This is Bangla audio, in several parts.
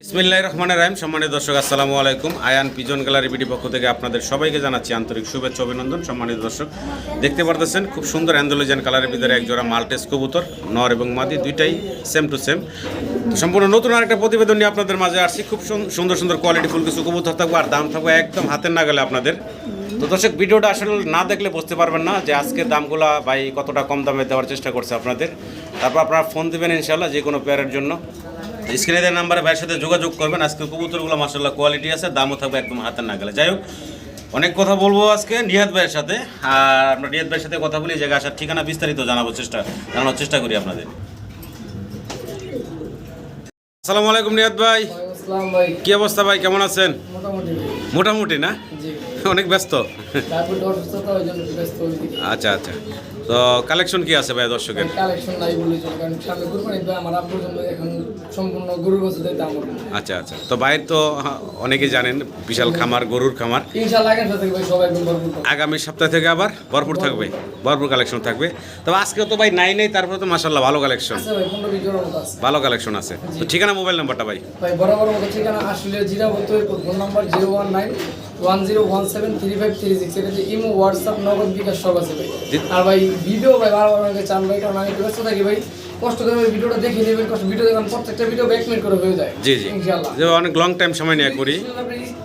বিসমিল্লাহির রহমানির রহিম। সম্মানিত দর্শক, আসসালামু আলাইকুম। আয়ান পিজন গ্যালারি বিডি পক্ষ থেকে আপনাদের সবাইকে জানাচ্ছি আন্তরিক শুভেচ্ছা অভিনন্দন। সম্মানিত দর্শক, দেখতে পারতেছেন খুব সুন্দর অ্যান্ডালুজিয়ান কালারের ভিতরে এক জোড়া মাল্টেস কবুতর, নর এবং মাদি দুইটাই সেম টু সেম। সম্পূর্ণ নতুন আরেকটা প্রতিবেদন নিয়ে আপনাদের মাঝে আসছি। খুব সুন্দর সুন্দর কোয়ালিটিফুল কিছু কবুতর থাকবে আর দাম থাকবে একদম হাতের নাগালে আপনাদের। তো দর্শক, ভিডিওটা আসলে না দেখলে বুঝতে পারবেন না যে আজকে দামগুলো ভাই কতটা কম দামে দেওয়ার চেষ্টা করছে আপনাদের। তারপর আপনারা ফোন দেবেন ইনশাল্লাহ যে কোনো পেয়ারের জন্য। স্ক্রিনে দেওয়া নাম্বারে ভাইয়ের সাথে যোগাযোগ করবেন। আজকে কবুতরগুলো মাশাআল্লাহ কোয়ালিটি আছে, দামও থাকবে একদম হাতের নাগালে। যাই হোক, অনেক কথা বলবো আজকে নিহাত ভাইয়ের সাথে। আর আমরা নিহাত ভাইয়ের সাথে কথা বলি, জায়গা আসার ঠিকানা বিস্তারিত জানানোর চেষ্টা করি আপনাদের। আসসালামু আলাইকুম নিহাত ভাই। কি অবস্থা ভাই, কেমন আছেন? মোটামুটি না, অনেক ব্যস্ত। আচ্ছা আচ্ছা, তো কালেকশন কি আছে ভাই দর্শকের? কালেকশন নাই বলে চলে, কারণ সামনে কুরবানি ভাই আমার আপুর জন্য এখন সম্পূর্ণ গরুর বছর দিতে আমার। আচ্ছা আচ্ছা, তো বাইরে তো অনেকেই জানেন বিশাল খামার, গরুর খামার। ইনশাআল্লাহ আগামী সপ্তাহে ভাই সবাই একদম ভরপুর। আগামী সপ্তাহ থেকে আবার ভরপুর থাকবে, ভরপুর কালেকশন থাকবে। তবে আজকে তো ভাই নাই, তারপরে তো মাশাআল্লাহ ভালো কালেকশন আছে ভাই, 15-20 জোড়ার মতো আছে। ভালো কালেকশন আছে। তো ঠিকানা, মোবাইল নাম্বারটা ভাই? ভাই বরাবর মতো ঠিকানা আসলে জিরা বলতে ফোন নাম্বার 01910173536। এটা যে ইমো, হোয়াটসঅ্যাপ, নগদ, বিকাশ সব আছে ভাই। আর ভাই ভিডিও ভাই বারবার আমাকে চান ভাই, কারণ আমি ব্যস্ত থাকি ভাই। কষ্ট করে ভিডিওটা দেখে নেবেন, ভিডিও দেখুন, প্রত্যেকটা ভিডিও ব্যাক মিনিট করে হয়ে যায়। জি জি, ইনশাআল্লাহ যে অনেক লং টাইম সময় নিয়ে করি।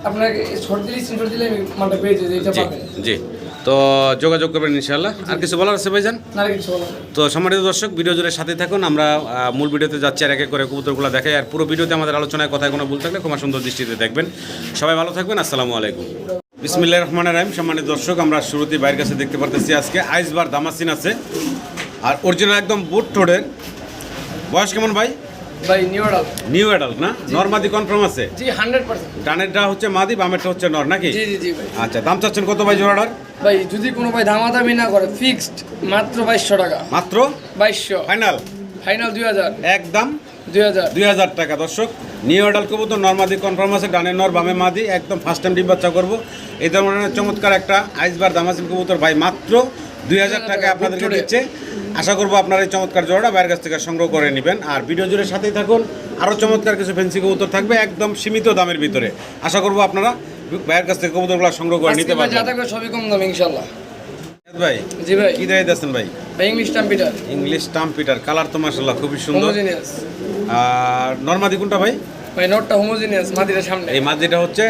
আপনাকে শর্ট দিলে স্ক্রিনশট দিলে আমি মালটা পেয়ে যাই, এটা পাবেন। জি, তো যোগাযোগ করবেন ইনশাআল্লাহ। আর কিছু বলার আছে ভাইজান? না কিছু বলার। তো সম্মানিত দর্শক, ভিডিও জুড়ে সাথে থাকুন। আমরা মূল ভিডিওতে যাচ্ছি আর এক এক করে কবুতরগুলো দেখাই। আর পুরো ভিডিওতে আমাদের আলোচনায় কথায় কোনো ভুল থাকলে ক্ষমা সুন্দর দৃষ্টিতে দেখবেন। সবাই ভালো থাকবেন। আসসালামু আলাইকুম। বিসমিল্লাহির রহমানির রহিম। সম্মানিত দর্শক, আমরা শুরুতেই বাইরের কাছে দেখতে পারতেছি আজকে আইসবার দামাসিন আছে, আর অরিজিনাল একদম বুট টোডের। বয়স কেমন ভাই? ভাই নিউ অ্যাডাল্ট না? নরমাদি কনফার্ম আছে? জি 100%। ডানেরটা হচ্ছে মাদি, বামেরটা হচ্ছে নর নাকি? জি জি জি ভাই। আচ্ছা, দাম চাচ্ছেন কত ভাই জোড়াটার? ভাই যদি কোনো ভাই দামাদামি না করে, ফিক্সড মাত্র 2200 টাকা। মাত্র 2200 ফাইনাল? ফাইনাল 2000 একদম 2000 টাকা। দর্শক, নিউ অ্যাডাল্ট কবুতর, নরমাদি কনফার্ম আছে, ডানে নর বামে মাদি, একদম ফার্স্ট টাইম ডিম বাচ্চা করবো। এই ধরনের চমৎকার একটা আইসবার দামাসিন কবুতর ভাই মাত্র 2000 টাকা আপনাদেরকে দিচ্ছে। আশা করবো আপনারা এই চমৎকার জোড়াটা বাইরের কাছ থেকে সংগ্রহ করে নেবেন। আর ভিডিও জুড়ে সাথেই থাকুন, আরও চমৎকার কিছু ফ্যান্সি কবুতর থাকবে একদম সীমিত দামের ভিতরে। আশা করবো আপনারা বাইরের কাছ থেকে কবুতরগুলো সংগ্রহ করে নিতে পারবেন। যা থাকবে সবই কম দামে ইনশাআল্লাহ। ভাই জি ভাই, কি দেয় দিচ্ছেন ভাই? ভাই ইংলিশ টাম্পিটার। ইংলিশ টাম্পিটার, কালার তো মাশাআল্লাহ খুবই সুন্দর। হোমোজেনিয়াস। আর নরমাদি কোনটা ভাই? ভাই নটটা হোমোজেনিয়াস, মাদিটা সামনে। এই মাদিটা হচ্ছে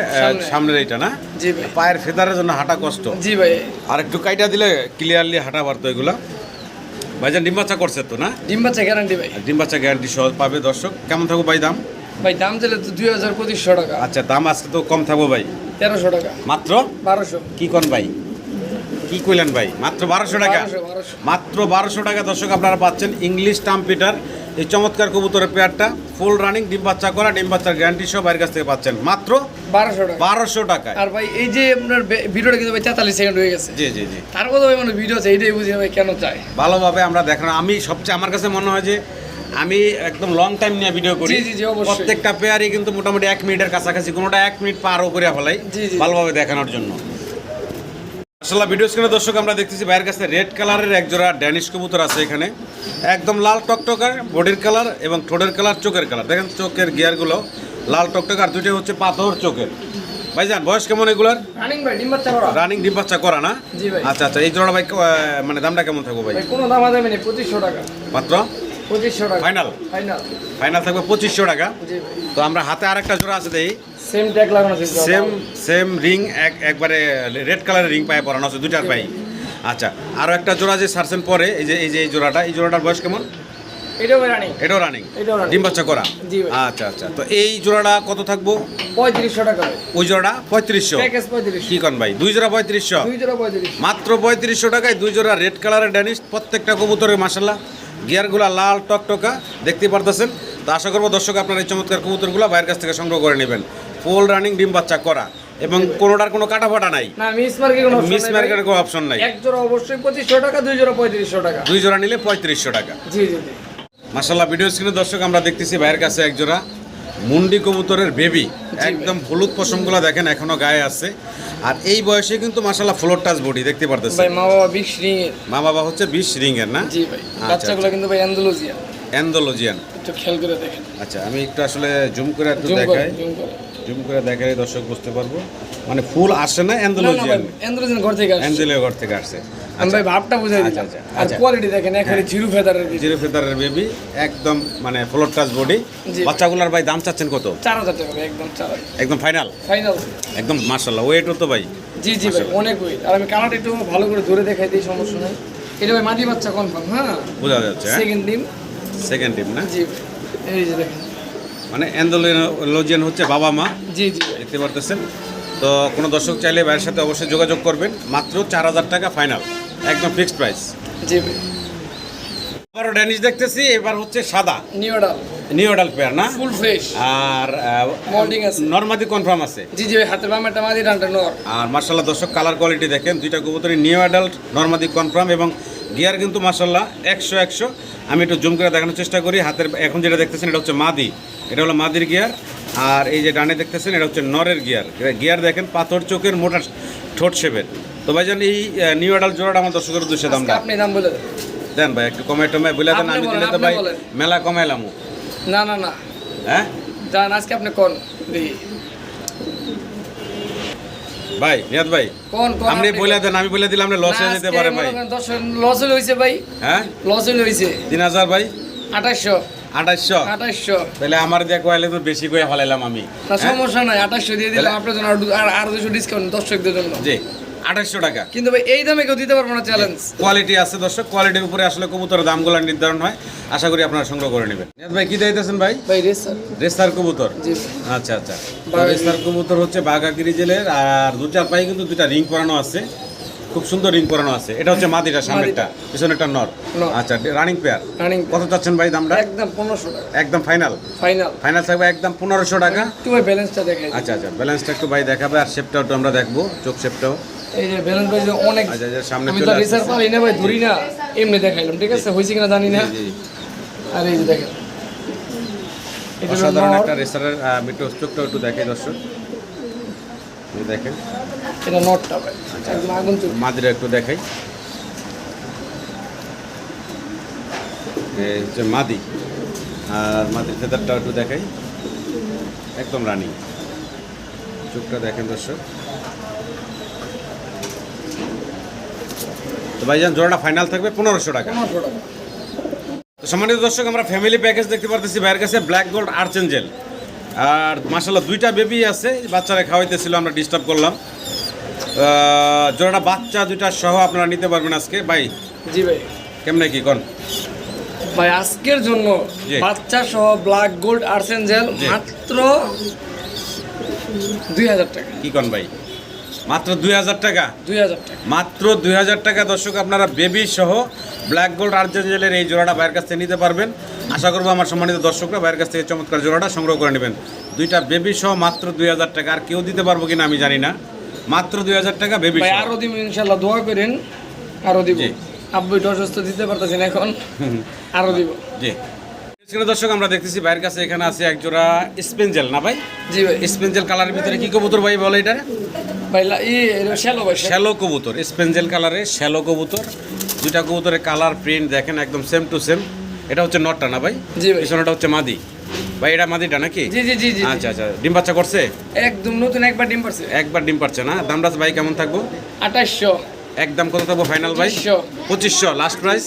সামনের এইটা না? জি ভাই। পায়ের ফেদারের জন্য হাঁটা কষ্ট। জি ভাই। আর একটু কাইটা দিলে ক্লিয়ারলি হাঁটা পারতো এগুলা। ভাইজান ডিম বাচ্চা করছে তো না? ডিম বাচ্চা গ্যারান্টি ভাই। ডিম বাচ্চা গ্যারান্টি সহ পাবে। দর্শক, কেমন থাকবো ভাই দাম? ভাই দাম চাইলে তো 2500 টাকা। আচ্ছা, দাম আজকে তো কম থাকবো ভাই। 1300 টাকা। মাত্র 1200। কি কোন ভাই, কি কইলেন ভাই? মাত্র 1200 টাকা। 1200। মাত্র 1200 টাকা। দর্শক, আপনারা পাচ্ছেন ইংলিশ টাম্পিটার এই চমৎকার কবুতরের পেয়ারটা, ফুল রানিং, ডিম বাচ্চা করা, ডিম বাচ্চার গ্যারান্টি সহ বাইরের কাছ থেকে পাচ্ছেন মাত্র 1200 টাকায়। আর ভাই এই যে আপনার ভিডিওটা কিন্তু ভাই 43 সেকেন্ড হয়ে গেছে। জি জি জি, তার কথা ভাই মানে ভিডিও আছে, এইটাই বুঝি ভাই কেন চাই ভালোভাবে আমরা দেখানো। আমি সবচেয়ে আমার কাছে মনে হয় যে আমি একদম লং টাইম নিয়ে ভিডিও করি। জি জি জি, অবশ্যই। প্রত্যেকটা পেয়ারই কিন্তু মোটামুটি 1 মিনিটের কাছাকাছি, কোনোটা 1 মিনিট পারও করে ফেলাই ভালোভাবে দেখানোর জন্য। আসলে ভিডিও স্ক্রিনে দর্শক আমরা দেখতেছি ভাইয়ের কাছে রেড কালারের এক জোড়া ড্যানিশ কবুতর আছে এখানে, একদম লাল টকটকার বডির কালার এবং ঠোঁটের কালার, চোখের কালার। দেখেন চোখের গিয়ারগুলো লাল টকটকার, দুটোই হচ্ছে পাথর চোখের। ভাইজান বয়স কেমন এগুলার? রানিং ভাই, ডিম বাচ্চা করা। রানিং ডিম বাচ্চা করা না? জি ভাই। আচ্ছা আচ্ছা, এই জোড়া ভাই মানে দামটা কেমন থাকবে ভাই? কোনো দাম দামি নেই, 2500 টাকা মাত্র 2500 টাকা ফাইনাল? ফাইনাল থাকবে 2500 টাকা। জি ভাই। তো আমরা হাতে আরেকটা জোড়া আছে দেই, সেম ট্যাগ লাগানো আছে, সেম রিং, একবারে রেড কালারের রিং পায়ে পরানো আছে, দুইটার পাই। আচ্ছা, আরও একটা জোড়া যে সারছেন পরে, এই জোড়াটার বয়স কেমন? এটাও রানিং। এটাও রানিং, ডিম বাচ্চা করা। জি ভাই। আচ্ছা আচ্ছা, তো এই জোড়াটা কত থাকবো? 3500 টাকা ভাই। ওই জোড়াটা 3500? প্যাকেজ 3500। কি কোন ভাই, দুই জোড়া 3500? দুই জোড়া 3500। মাত্র 3500 টাকায় দুই জোড়া রেড কালারের ড্যানিশ, প্রত্যেকটা কবুতরের মাশাআল্লাহ গিয়ারগুলা লাল টকটকা, দেখতে পারতেছেন। তো আশা করবো দর্শক আপনারা এই চমৎকার কবুতরগুলো বাইরের কাছ থেকে সংগ্রহ করে নেবেন। ফুল রানিং, ডিম বাচ্চা করা, এবং কোনোটার কোনো কাটা ফাটা নাই, না মিস মার্কেটের কোনো অপশন নাই। এক জোড়া অবশ্যই 2500 টাকা, দুই জোড়া 3500 টাকা। দুই জোড়া নিলে 3500 টাকা। জি জি জি। মাশাআল্লাহ, ভিডিও স্ক্রিনে দর্শক আমরা দেখতেছি ভাইয়ের কাছে এক জোড়া মুন্ডি কবুতরের বেবি, একদম হলুদ পশমগুলো দেখেন এখনো গায়ে আছে। আর এই বয়সে কিন্তু মাশাআল্লাহ ফ্লোর টাচ বডি, দেখতে পারতেছেন ভাই। মা বাবা 20 রিং এর। মা বাবা হচ্ছে 20 রিং এর না? জি ভাই। বাচ্চাগুলো কিন্তু ভাই অ্যান্ডালুজিয়া। অ্যান্ডালুজিয়ান। একটু খেয়াল করে দেখেন, আচ্ছা আমি একটু আসলে জুম করে একটু জুম করে দেখাই, জুম করে। জুম করে দেখালে দর্শক বুঝতে পারবো, মানে ফুল আসে না অ্যান্ডালুজিয়ান, এন্দ্রজন ঘর থেকে আসছে, অ্যাঞ্জেলের ঘর থেকে আসছে। আমি ভাই ভাবটা বুঝাই দিলাম। আচ্ছা, আর আচ্ছা। কোয়ালিটি দেখেন এখানে জিরো ফেদারের জিরো ফেদারের বেবি, একদম মানে ফ্লোর টাচ বডি। জি। বাচ্চাগুলোর ভাই দাম চাচ্ছেন কত? 4000 টাকা ভাই, একদম 4000 একদম ফাইনাল, ফাইনাল। একদম মাশাআল্লাহ। ওয়েটও তো ভাই জি জি ভাই, অনেক ওয়েট। আর আমি কালারটা একটু ভালো করে ধরে দেখাই দিই, সমস্যা নাই। এটা ভাই মাটি বাচ্চা কনফার্ম, হ্যাঁ বোঝা যাচ্ছে। সেকেন্ড ডিম। সেকেন্ড টিম না, জি ভাই, এই যে দেখেন। মানে অ্যান্ডালুজিয়ান হচ্ছে বাবা মা, জি জি ভাই, দেখতে পারতেছেন। তো কোনো দর্শক চাইলে ভাইয়ের সাথে অবশ্যই যোগাযোগ করবেন, মাত্র 4000 টাকা ফাইনাল, একদম ফিক্সড প্রাইস। জি ভাই। আবারও ড্যানিশ দেখতেছি, এবার হচ্ছে সাদা নিউডাল নিউডাল পেয়ার না, ফুল ফ্রেশ, আর মোল্ডিং আছে। নরমাদি কনফার্ম আছে। জি জি ভাই, হাতের বামেরটা মাদি, ডানটা নর। আর মার্শাল্লাহ দর্শক কালার কোয়ালিটি দেখেন, দুইটা কবুতরই নিউ অ্যাডাল্ট নরমাদি কনফার্ম, এবং গিয়ার কিন্তু মার্শাল্লাহ 100 আমি একটু জুম করে দেখানোর চেষ্টা করি। হাতের এখন যেটা দেখতেছেন এটা হচ্ছে মাদি, এটা হলো মাদির গিয়ার। আর এই যে ডানে দেখতেছেন এটা হচ্ছে নরের গিয়ার। গিয়ার দেখেন পাথর চোখের মোটা ঠোঁট শেপের। তো ভাইজান এই নিউ অ্যাডাল্ট জোড়াটা আমার দর্শকের উদ্দেশ্যে দাম আজকে আপনি দাম বলে দেন। দেন ভাই, একটু কমে টমে বলে দেন, আপনি আমি বলেন, দিলে তো আপনি ভাই বলেন। মেলা কমাইলাম। না না না, হ্যাঁ জান আজকে আপনি কোন দেখি ভাই নিয়াত ভাই, কোন কোন আপনি বলে দেন, আমি বলে দিলাম, আপনি লস হয়ে যেতে পারে ভাই। 10 লস হইছে ভাই, হ্যাঁ লস হইছে 3000 ভাই, 2800 2800। 2800। তাহলে আমার দিয়ে কয়ালে তো বেশি করে ফলাইলাম আমি। না সমস্যা নাই, 2800 দিয়ে দিলাম আপনার জন্য, আর 200 ডিসকাউন্ট দর্শকদের জন্য। জি 2800 টাকা। কিন্তু ভাই এই দামে কেউ দিতে পারবো না, চ্যালেঞ্জ। কোয়ালিটি আছে দর্শক, কোয়ালিটির উপরে আসলে কবুতরের দামগুলো নির্ধারণ হয়। আশা করি আপনারা সংগ্রহ করে নেবেন। নিয়াত ভাই কি দিতেছেন ভাই? ভাই রেসার। রেসার কবুতর। জি আচ্ছা আচ্ছা। রেসার কবুতর হচ্ছে বাঘাগিরি জেলের, আর দুটার পায়ে কিন্তু দুটা রিং পরানো আছে, খুব সুন্দর রিং পরানো আছে। এটা হচ্ছে মাদিটা, সামনেরটা, পিছনেরটা নর। আচ্ছা রানিং পেয়ার। রানিং কত চাচ্ছেন ভাই দামটা? একদম 1500 টাকা, একদম ফাইনাল, ফাইনাল ফাইনাল থাকবে একদম 1500 টাকা। একটু ভাই ব্যালেন্সটা দেখাই। আচ্ছা আচ্ছা, ব্যালেন্সটা একটু ভাই দেখাবে, আর শেপটাও একটু আমরা দেখবো, চোখ শেপটাও। এই যে ব্যালেন্স ভাই যে অনেক, আচ্ছা আচ্ছা, সামনে আমি চলে তো আসছে। রেসার পারি না ভাই, ধরি না, এমনি দেখাইলাম, ঠিক আছে, হইছে কিনা জানি না। জি, জি। আর এই যে দেখেন, এটা হলো অসাধারণ নর, একটা রেসারের একটু চোখটাও একটু দেখে দর্শক, এই দেখেন। এটা নটটা ভাই, একদম আগুন চুল। মাদিরা একটু দেখাই, এই হচ্ছে মাদি, আর মাদির ফেদারটাও একটু দেখাই, একদম রানিং। চোখটা দেখেন দর্শক। তো ভাইজান জোড়াটা ফাইনাল থাকবে 1500 টাকা। 1500 টাকা। তো সম্মানিত দর্শক, আমরা ফ্যামিলি প্যাকেজ দেখতে পারতেছি ভাইয়ের কাছে, ব্ল্যাক গোল্ড আর্চেঞ্জেল। আর মাশাআল্লাহ দুইটা বেবি আছে, বাচ্চারা খাওয়াইতেছিল, আমরা ডিস্টার্ব করলাম। জোড়াটা বাচ্চা দুইটা সহ আপনারা নিতে পারবেন আজকে। ভাই জি ভাই, কেমনে কি কোন? ভাই আজকের জন্য জি। বাচ্চা সহ ব্ল্যাক গোল্ড আর্সেঞ্জেল জি। মাত্র 2000 টাকা। কি কোন ভাই? মাত্র 2000 টাকা, 2000 টাকা। মাত্র 2000 টাকা দর্শক, আপনারা বেবি সহ ব্ল্যাক গোল্ড আর্চেঞ্জেলের এই জোড়াটা ভাইয়ের কাছ থেকে নিতে পারবেন। আশা করবো আমার সম্মানিত দর্শকরা ভাইয়ের কাছ থেকে চমৎকার জোড়াটা সংগ্রহ করে নেবেন। দুইটা বেবি সহ মাত্র 2000 টাকা। আর কেউ দিতে পারবো কিনা আমি জানি না, মাত্র 2000 টাকা বেবি ভাই সহ। আরো দিব ইনশাআল্লাহ, দোয়া করেন, আরো দিব। জি। আব্বু একটু অসুস্থ, দিতে পারতেছেন এখন, আরো দিব। জি স্ক্রিনে দর্শক আমরা দেখতেছি ভাইয়ের কাছে এখানে আছে এক জোড়া স্পেঞ্জেল না ভাই? জি ভাই, স্পেঞ্জেল কালারের ভিতরে কি কবুতর ভাই বলে এটা? ভাই শ্যালো ভাই, শ্যালো কবুতর, স্পেঞ্জেল কালারে শ্যালো কবুতর। দুইটা কবুতরের কালার প্রিন্ট দেখেন একদম সেম টু সেম। এটা হচ্ছে নটটা না ভাই? জি ভাই। পিছনেটা হচ্ছে মাদি। ভাই এটা মাদিটা নাকি? জি জি জি জি। আচ্ছা আচ্ছা, ডিম বাচ্চা করছে? একদম নতুন, একবার ডিম পারছে। একবার ডিম পারছে না। দামটা ভাই কেমন থাকবো? 2800। একদম কত থাকবো ফাইনাল ভাই? 2500 লাস্ট প্রাইস।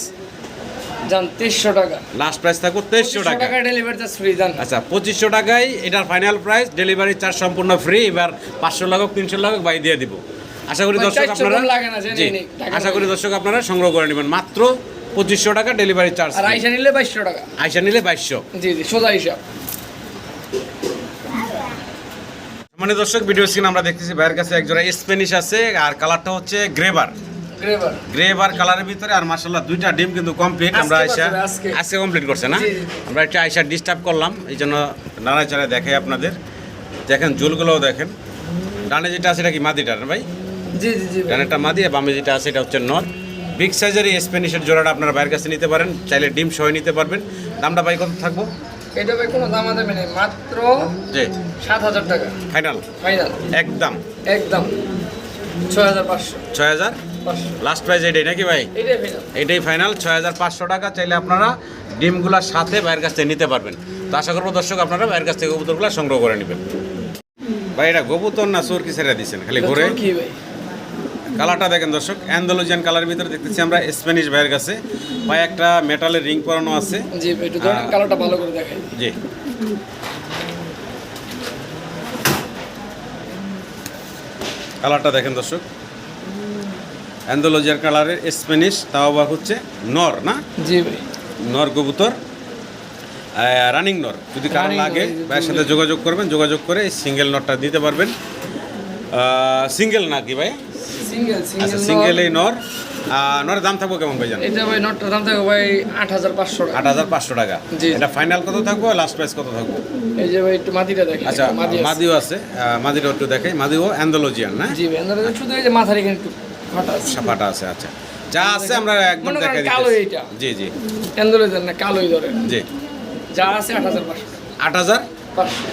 জান 2300 টাকা, লাস্ট প্রাইস থাকবো 2300 টাকা। ডেলিভারি চার্জ ফ্রি জান। আচ্ছা 2500 টাকায় এটার ফাইনাল প্রাইস, ডেলিভারি চার্জ সম্পূর্ণ ফ্রি। এবার 500 লাখ 300 লাখ ভাই দিয়ে দিব। আশা করি ভাই, দর্শক 400 আপনারা, কম লাগে না, জেনে জি, নিক, টাকা আশা করি দর্শক আপনারা সংগ্রহ করে নেবেন মাত্র 2500 টাকা ডেলিভারি চার্জ। আর আইসা নিলে 2200 টাকা। আইসা নিলে 2200। জি জি, সোজা হিসাব। মানে দর্শক ভিডিও স্ক্রিন আমরা দেখতেছি ভাইয়ের কাছে একজোড়া স্প্যানিশ আছে, আর কালারটা হচ্ছে গ্রেবার। গ্রেভার। গ্রেবার কালারের ভিতরে, আর মাশাআল্লাহ দুইটা ডিম কিন্তু কমপ্লিট। আমরা আজকে আইসা পারবে, আজকে। আজকে কমপ্লিট করছে না? জি, জি। আমরা একটা আইসা ডিস্টার্ব করলাম, এই জন্য নাড়াচাড়া দেখাই আপনাদের। দেখেন জুলগুলোও দেখেন। ডানে যেটা আছে এটা কি মাদিটা না ভাই? জি জি জি ভাই। ডানেরটা মাদি, আর বামে যেটা আছে এটা হচ্ছে নর। বিগ সাইজের এই স্প্যানিশের জোড়াটা আপনারা ভাইয়ের কাছে নিতে পারেন, চাইলে ডিম সহ নিতে পারবেন। দামটা ভাই কত থাকবো? এটা ভাই কোনো দাম দামে নেই, মাত্র জি 7000 টাকা ফাইনাল, ফাইনাল, একদম একদম 6500। 6000 লাস্ট প্রাইস এটাই নাকি ভাই? এটাই ফাইনাল। এটাই ফাইনাল 6500 টাকা। চাইলে আপনারা ডিমগুলোর সাথে ভাইয়ের কাছ থেকে নিতে পারবেন। তো আশা করবো দর্শক আপনারা ভাইয়ের কাছ থেকে কবুতরগুলো সংগ্রহ করে নেবেন। ভাই এটা কবুতর না চোর কি ছেড়ে দিচ্ছেন খালি ঘুরে? কি ভাই কালারটা দেখেন দর্শক, অ্যান্ডালুজিয়ান কালারের ভিতরে দেখতেছি আমরা স্প্যানিশ ভাইয়ের কাছে। ভাই একটা মেটালের রিং পরানো আছে। জি ভাই একটু ধরেন কালারটা ভালো করে দেখাই। জি কালারটা দেখেন দর্শক, অ্যান্ডালুজিয়ান কালারের স্প্যানিশ, তাও আবার হচ্ছে নর না? জি ভাই নর কবুতর, রানিং নর। যদি কারো Running লাগে নর, জি, ভাইয়ের সাথে যোগাযোগ করবেন, যোগাযোগ করে এই সিঙ্গেল নরটা দিতে পারবেন। সিঙ্গেল নাকি ভাই? সিঙ্গেল আচ্ছা সিঙ্গেল সিঙ্গেল এই নর। নরের দাম থাকবো কেমন ভাই জান? এটা ভাই নটটার দাম থাকবে ভাই 8500 টাকা। 8500 টাকা। জি। এটা ফাইনাল কত থাকবো, লাস্ট প্রাইস কত থাকবো? এই যে ভাই একটু মাদিটা দেখেন। আচ্ছা মাদিও আছে, মাদিটা একটু দেখাই। মাদিও অ্যান্ডালুজিয়ান না? জি ভাই আমরা শুধু এই যে মাথার এখানে একটু ফাটা আছে। সাপাটা আছে। আচ্ছা যা আছে আমরা একদম মনে করেন দেখাই কালো দিতেছি। এইটা। জি জি এন্ডোলে দেন না কালোই ধরে। জি। যা আছে 8500 টাকা। 8000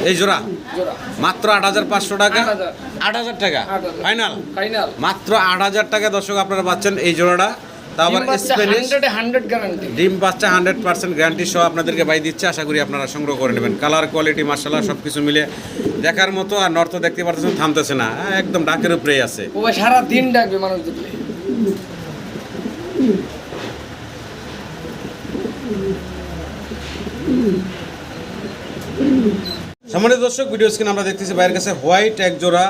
এই জোড়া? জোড়া মাত্র 8500 টাকা। 8000 8000 টাকা 8000 ফাইনাল? ফাইনাল মাত্র 8000 টাকা দর্শক আপনারা পাচ্ছেন এই জোড়াটা। তা আবার স্প্যানিশ 100 গ্যারান্টি। ডিম বাচ্চা 100% গ্যারান্টি সহ আপনাদেরকে বাই দিচ্ছে। আশা করি আপনারা সংগ্রহ করে নেবেন। কালার কোয়ালিটি মাশাআল্লাহ সব কিছু মিলে দেখার মতো। আর নর্থ দেখতে পাচ্ছেন থামতেছে না, একদম ডাকের উপরেই আছে। ও ভাই সারা দিন ডাকবে মানুষ দেখলে। সম্মানিত দর্শক, ভিডিও স্ক্রিন আমরা দেখতেছি বাইরের কাছে হোয়াইট এক জোড়া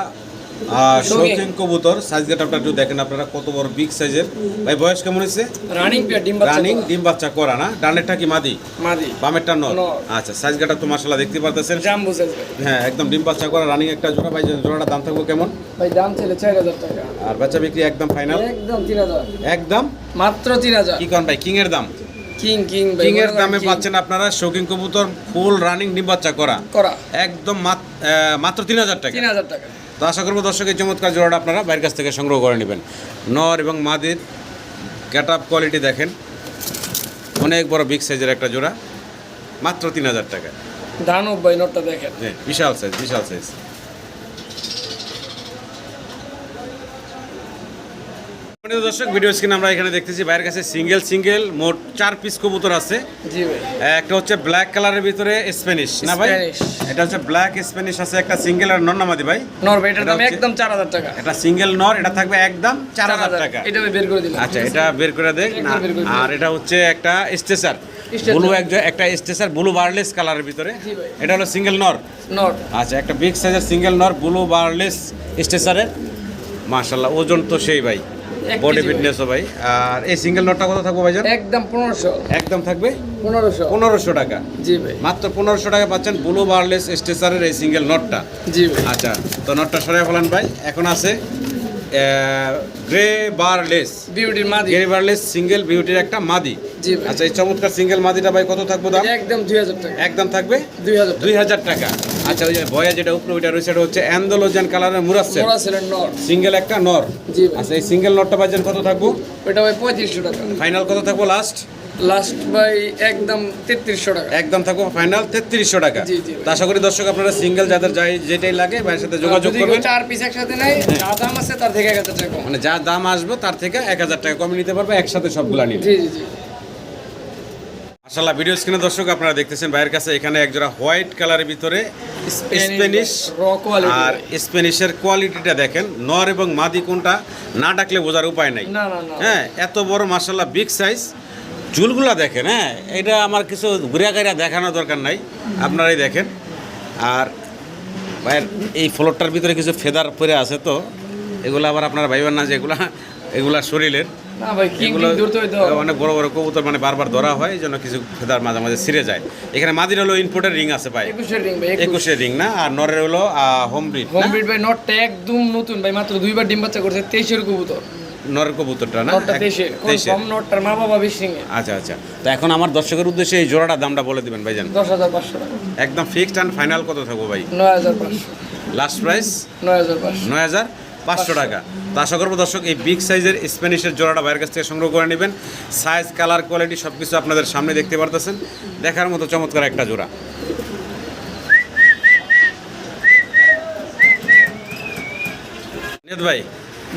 শৌখিন কবুতর। সাইজ গেটআপটা একটু দেখেন আপনারা, কত বড় বিগ সাইজের। ভাই বয়স কেমন হয়েছে? রানিং পেয়ার ডিম বাচ্চা। রানিং ডিম বাচ্চা করা না? ডানেরটা কি মাদি? মাদি। বামেরটা নর? নর। আচ্ছা সাইজ গেটআপ তো মাশাআল্লাহ দেখতে পারতেছেন। জাম্বো সাইজ ভাই। হ্যাঁ একদম ডিম বাচ্চা করা রানিং একটা জোড়া। ভাই জোড়াটার দাম থাকবে কেমন? ভাই দাম ছিল 4000 টাকা। আর বাচ্চা বিক্রি একদম ফাইনাল? একদম 3000। একদম মাত্র 3000। কি কোন ভাই, কিং এর দাম? কিং ভাই। কিং এর দামে পাচ্ছেন আপনারা শৌখিন কবুতর ফুল রানিং ডিম বাচ্চা করা একদম মাত্র 3000 টাকা। 3000 টাকা। তো আশা করবো দর্শকের চমৎকার জোড়াটা আপনারা বাইরের কাছ থেকে সংগ্রহ করে নেবেন। নর এবং মাদির গেট আপ কোয়ালিটি দেখেন, অনেক বড় বিগ সাইজের একটা জোড়া, মাত্র 3000 টাকা। দানব ভাই নটটা দেখেন। হ্যাঁ বিশাল সাইজ, বিশাল সাইজ। দর্শক ভিডিও স্ক্রিন আমরা এখানে দেখতেছি বাইরের কাছে সিঙ্গেল মোট 4 পিস কবুতর আছে। জি ভাই। একটা হচ্ছে ব্ল্যাক কালারের ভিতরে স্প্যানিশ না ভাই? এটা হচ্ছে ব্ল্যাক স্প্যানিশ আছে একটা সিঙ্গেল। আর নর নামাদি ভাই? নর ভাই এটার দাম একদম 4000 টাকা। এটা সিঙ্গেল নর, এটা থাকবে একদম 4000 টাকা। এটা আমি বের করে দিলাম। আচ্ছা এটা বের করে দেখ না। আর এটা হচ্ছে একটা স্টেসার ব্লু, একটা স্টেসার ব্লু বারলেস কালারের ভিতরে। এটা হলো সিঙ্গেল নর। আচ্ছা একটা বিগ সাইজের সিঙ্গেল নর ব্লু বারলেস স্টেসারের, মাশাআল্লাহ ওজন তো সেই ভাই, বডি ফিটনেসও ভাই। আর এই সিঙ্গেল নটটা কত থাকবে ভাইজান? একদম 1500। একদম থাকবে 1500 টাকা। জি ভাই। মাত্র 1500 টাকা পাচ্ছেন ব্লু বারলেস স্টেসারের এই সিঙ্গেল নটটা। জি ভাই। আচ্ছা তো নটটা সরাই ফেলান ভাই। এখন আছে গ্রে বারলেস বিউটির মাদি। গ্রে বারলেস সিঙ্গেল বিউটির একটা মাদি। জি ভাই। আচ্ছা এই চমৎকার সিঙ্গেল মাদিটা ভাই কত থাকবে দাম? একদম 2000 টাকা। একদম থাকবে 2000 টাকা। আচ্ছা ওই যে বয়া যেটা উপরে ওইটা রয়েছে এটা হচ্ছে অ্যান্ডালুজিয়ান কালারের মুরাসেল নর। সিঙ্গেল একটা নর। জি ভাই। আচ্ছা এই সিঙ্গেল নরটা বাজেন কত থাকবো? ওটা ভাই 3500 টাকা। ফাইনাল কত থাকবো লাস্ট? লাস্ট ভাই একদম 3300 টাকা। একদম থাকবো ফাইনাল 3300 টাকা। জি জি। তো আশা করি দর্শক আপনারা সিঙ্গেল যাদের যাই যেটাই লাগে ভাইয়ের সাথে যোগাযোগ করবেন। 4 পিস একসাথে নাই, যা দাম আছে তার থেকে 1000 টাকা কম। মানে যা দাম আসবে তার থেকে 1000 টাকা কমে নিতে পারবে একসাথে সবগুলা নিলে। জি জি জি। মাশাআল্লাহ ভিডিও স্ক্রিনে দর্শক আপনারা দেখতেছেন ভাইয়ের কাছে এখানে একজোড়া হোয়াইট কালারের ভিতরে স্প্যানিশ। র কোয়ালিটি। আর স্প্যানিশের কোয়ালিটিটা দেখেন, নর এবং মাদি কোনটা না ডাকলে বোঝার উপায় নাই। না না না। হ্যাঁ এত বড় মাশাআল্লাহ বিগ সাইজ। চুলগুলা দেখেন, হ্যাঁ এটা আমার কিছু ঘুরিয়া গাইরা দেখানোর দরকার নাই, আপনারাই দেখেন। আর ভাইয়ের এই ফ্লোরটার ভিতরে কিছু ফেদার পরে আছে, তো এগুলো আবার আপনারা ভাইবেন না যে এগুলা শরীরের। না ভাই এগুলো দূর তো হইতো। অনেক বড় বড় কবুতর মানে বারবার ধরা হয়, এই জন্য কিছু ফেদার মাঝে মাঝে ছিঁড়ে যায়। এখানে মাদির হলো ইম্পোর্টের রিং আছে ভাই, 21 রিং ভাই। 21 রিং না। আর নরের হলো হোম ব্রিড। হোম ব্রিড ভাই। নটটা একদম নতুন ভাই, মাত্র 2বার ডিম বাচ্চা করছে। 23 এর কবুতর। নরের কবুতরটা না? নটটা 23 কম। নটটার মা বাবা 20 রিং এ। আচ্ছা আচ্ছা। তো এখন আমার দর্শকের উদ্দেশ্যে এই জোড়াটার দামটা বলে দিবেন ভাইজান। 10500 টাকা। একদম ফিক্সড অ্যান্ড ফাইনাল কত থাকবো ভাই? 9500। Last price 9500। 9500 টাকা। তো আশা করবো দর্শক এই বিগ সাইজের স্প্যানিশের জোড়াটা বাইরের কাছ থেকে সংগ্রহ করে নেবেন। সাইজ কালার কোয়ালিটি সব কিছু আপনাদের সামনে দেখতে পারতেছেন, দেখার মতো চমৎকার একটা জোড়া। ভাই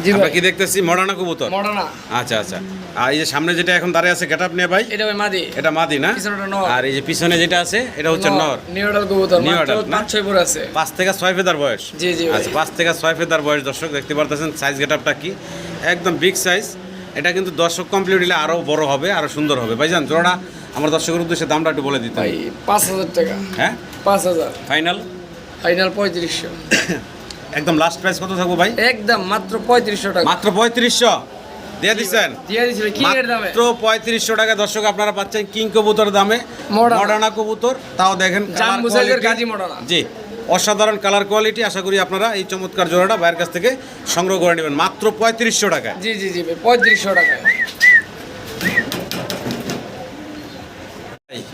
জি আমরা ভাই কি দেখতেছি মডার্না কবুতর মডার্না আচ্ছা আচ্ছা আর এই যে সামনে যেটা এখন দাঁড়িয়ে আছে গেটআপ নিয়ে ভাই এটা ভাই মাদি এটা মাদি না পিছনেটা নর আর এই যে পিছনে যেটা আছে এটা হচ্ছে নর নিউডাল কবুতর New মাত্র adult না? 5-6 পর আছে 5 থেকে 6 ফেদার বয়স জি জি ভাই আচ্ছা 5 থেকে 6 ফেদার বয়স দর্শক দেখতে পারতেছেন সাইজ গেটআপটা কি একদম বিগ সাইজ এটা কিন্তু দর্শক কমপ্লিট হলে আরো বড় হবে আরো সুন্দর হবে ভাইজান জোড়া আমার দর্শকের উদ্দেশ্যে দামটা একটু বলে দিতে ভাই 5000 টাকা হ্যাঁ 5000 ফাইনাল ফাইনাল 3500 একদম লাস্ট প্রাইস কত থাকবো ভাই একদম মাত্র 3500 টাকা মাত্র 3500 দিয়ে দিচ্ছেন দিয়ে দিছি ভাই কি এর দামে মাত্র 3500 টাকা দর্শক আপনারা পাচ্ছেন কিং কবুতর দামে Modern। মডার্না কবুতর তাও দেখেন জাম্বু সাইজের গাজী মডার্না জি অসাধারণ কালার কোয়ালিটি আশা করি আপনারা এই চমৎকার জোড়াটা বাইরের কাছ থেকে সংগ্রহ করে নেবেন মাত্র 3500 টাকায় জি জি জি ভাই 3500 টাকা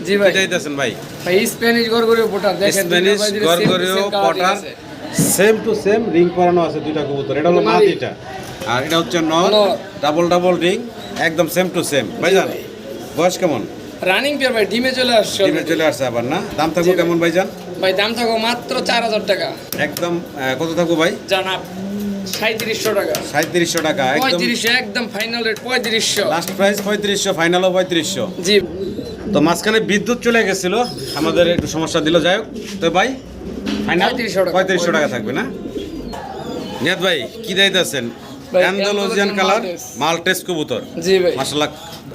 জি ভাই কি দিতেছেন ভাই ভাই স্প্যানিশ গরগরিও পোটার দেখেন স্প্যানিশ গরগরিও পটার সেম টু সেম রিং করানো আছে দুইটা কবুতর এটা হলো মাদি। মাদিটা আর এটা হচ্ছে নর নর। ডাবল ডাবল রিং একদম সেম টু সেম ভাইজান ভাই। বয়স কেমন রানিং পেয়ার ভাই ডিমে চলে আসছে টিমে চলে আসছে আবার না দাম থাকবো জি ভাই। কেমন ভাইজান ভাই দাম থাকো মাত্র 4000 টাকা একদম কত থাকবো ভাই জানাব 3700 টাকা 3700 টাকা একদম 3500 একদম ফাইনাল রেট 3500 লাস্ট প্রাইস 3500 ফাইনালও 3500 জি তো মাঝখানে বিদ্যুৎ চলে গেছিল আমাদের একটু সমস্যা দিল যাই হোক তো ভাই ফাইনাল 3500 টাকা। 3500 টাকা থাকবে না নিয়াত ভাই কি দিতেছেন ভাই, অ্যান্ডালুজিয়ান Andalusian কালার Maltese। মালটেস কবুতর জি ভাই মাশাআল্লাহ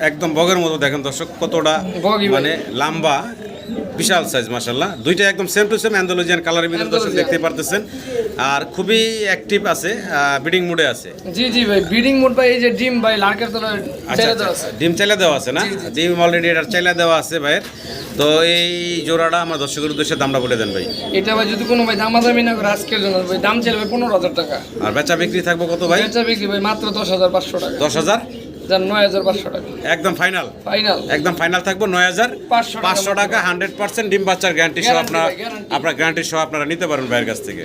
একদম বগের মতো দেখেন দর্শক কতটা বগই ভাই। মানে লম্বা বিশাল সাইজ মাশাআল্লাহ দুইটা একদম সেম টু সেম অ্যান্ডালুজিয়ান কালারের ভিতরে দর্শক Andalusian। দেখতে পারতেছেন আর খুবই অ্যাক্টিভ আছে ব্রিডিং মুডে আছে জি জি ভাই ব্রিডিং মোড ভাই এই যে ডিম ভাই লার্কের তলা আচ্ছা ছেড়ে আচ্ছা দেওয়া আছে ডিম চাইলে দেওয়া আছে না জি, জি, জি। ডিম অলরেডি এটার চাইলে দেওয়া আছে ভাইয়ের তো এই জোড়াটা আমার দর্শকের উদ্দেশ্যে দামটা বলে দেন ভাই এটা ভাই যদি কোনো ভাই দামাদামি না করে আজকের জন্য ভাই দাম চলবে 15000 টাকা আর বেচা বিক্রি থাকবো কত ভাই বেচা বিক্রি ভাই মাত্র 10500 টাকা 10,000 যার 9500 টাকা একদম ফাইনাল ফাইনাল একদম ফাইনাল থাকবো 9,500 500 টাকা 100% ডিম বাচ্চার গ্যারান্টি সহ Guarantee আপনারা ভাই, guarantee। আপনার গ্যারান্টি সহ আপনারা নিতে পারেন ভাইয়ের কাছ থেকে